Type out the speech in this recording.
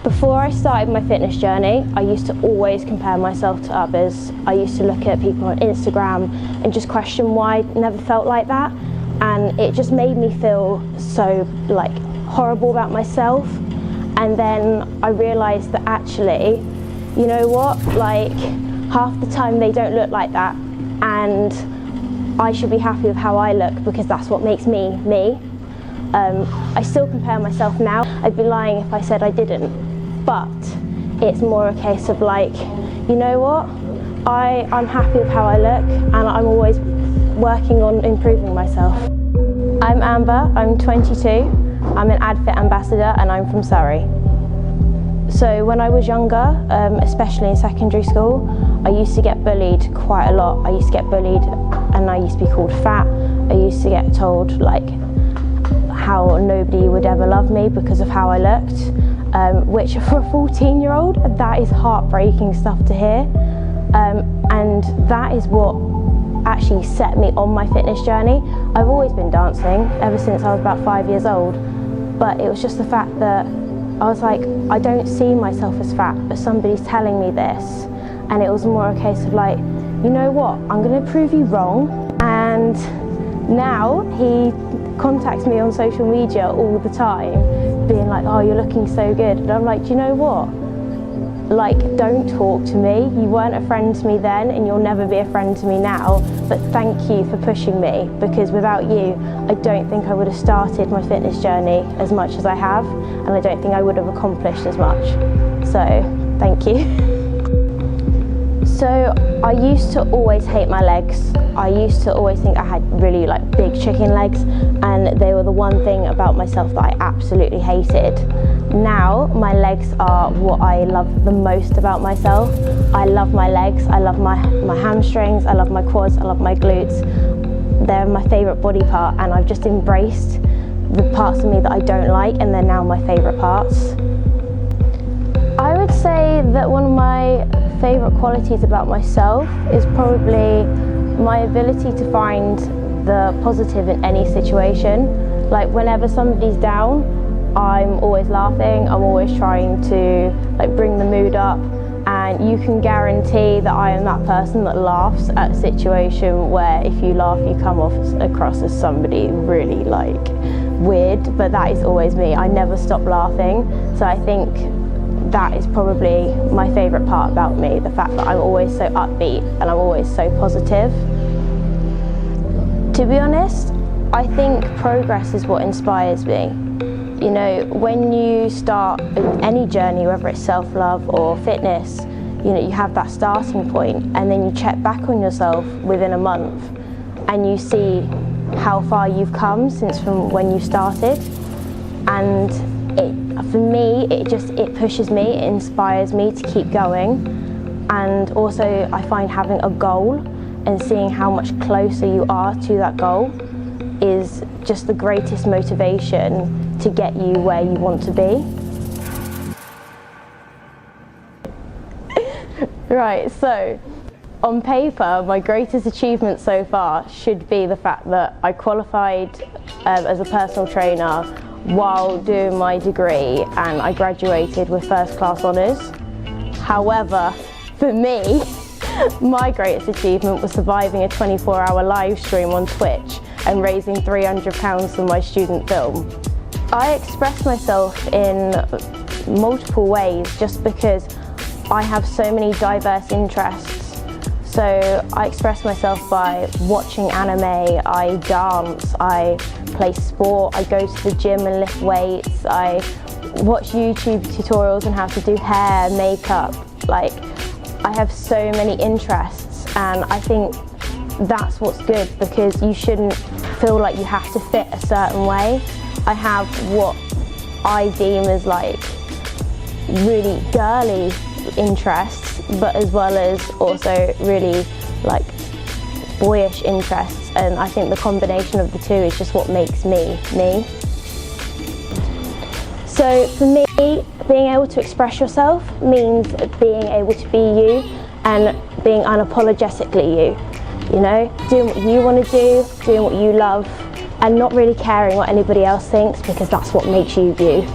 Before I started my fitness journey, I used to always compare myself to others. I used to look at people on Instagram and just question why I never felt like that. And it just made me feel so horrible about myself. And then I realised that actually, you know what, half the time they don't look like that, and I should be happy with how I look because that's what makes me, me. I still compare myself now. I'd be lying if I said I didn't. But it's more a case of you know what, I'm happy with how I look and I'm always working on improving myself. I'm Amber, I'm 22, I'm an Adfit ambassador and I'm from Surrey. So when I was younger, especially in secondary school, I used to get bullied quite a lot. I used to get bullied and I used to be called fat. I used to get told how nobody would ever love me because of how I looked. Which for a 14-year-old, that is heartbreaking stuff to hear. And that is what actually set me on my fitness journey. I've always been dancing ever since I was about 5 years old, but it was just the fact that I was I don't see myself as fat, but somebody's telling me this. And it was more a case of you know what, I'm gonna prove you wrong. And now he contacts me on social media all the time, being oh, you're looking so good. And I'm do you know what? Don't talk to me. You weren't a friend to me then and you'll never be a friend to me now, but thank you for pushing me, because without you, I don't think I would have started my fitness journey as much as I have, and I don't think I would have accomplished as much. So, thank you. So, I used to always hate my legs. I used to always think I had really big chicken legs, and they were the one thing about myself that I absolutely hated. Now my legs are what I love the most about myself. I love my legs, I love my hamstrings, I love my quads, I love my glutes. They're my favourite body part, and I've just embraced the parts of me that I don't like, and they're now my favourite parts. I would say that one of my favourite qualities about myself is probably my ability to find the positive in any situation. Whenever somebody's down, I'm always laughing, I'm always trying to bring the mood up, and you can guarantee that I am that person that laughs at a situation where if you laugh you come across as somebody really weird, but that is always me. I never stop laughing, so I think that is probably my favourite part about me, the fact that I'm always so upbeat and I'm always so positive. To be honest, I think progress is what inspires me. You know, when you start any journey, whether it's self-love or fitness, you have that starting point, and then you check back on yourself within a month and you see how far you've come since from when you started. And for me, it pushes me, it inspires me to keep going. And also I find having a goal and seeing how much closer you are to that goal is just the greatest motivation to get you where you want to be. Right, so on paper, my greatest achievement so far should be the fact that I qualified as a personal trainer while doing my degree, and I graduated with first-class honours. However, for me, my greatest achievement was surviving a 24-hour live stream on Twitch and raising £300 for my student film. I express myself in multiple ways just because I have so many diverse interests. So I express myself by watching anime, I dance, I play sport, I go to the gym and lift weights, I watch YouTube tutorials on how to do hair, makeup. I have so many interests, and I think that's what's good, because you shouldn't feel like you have to fit a certain way. I have what I deem as really girly interests, but as well as also really boyish interests, and I think the combination of the two is just what makes me, me. So for me, being able to express yourself means being able to be you and being unapologetically you. You know, doing what you want to do, doing what you love, and not really caring what anybody else thinks, because that's what makes you you.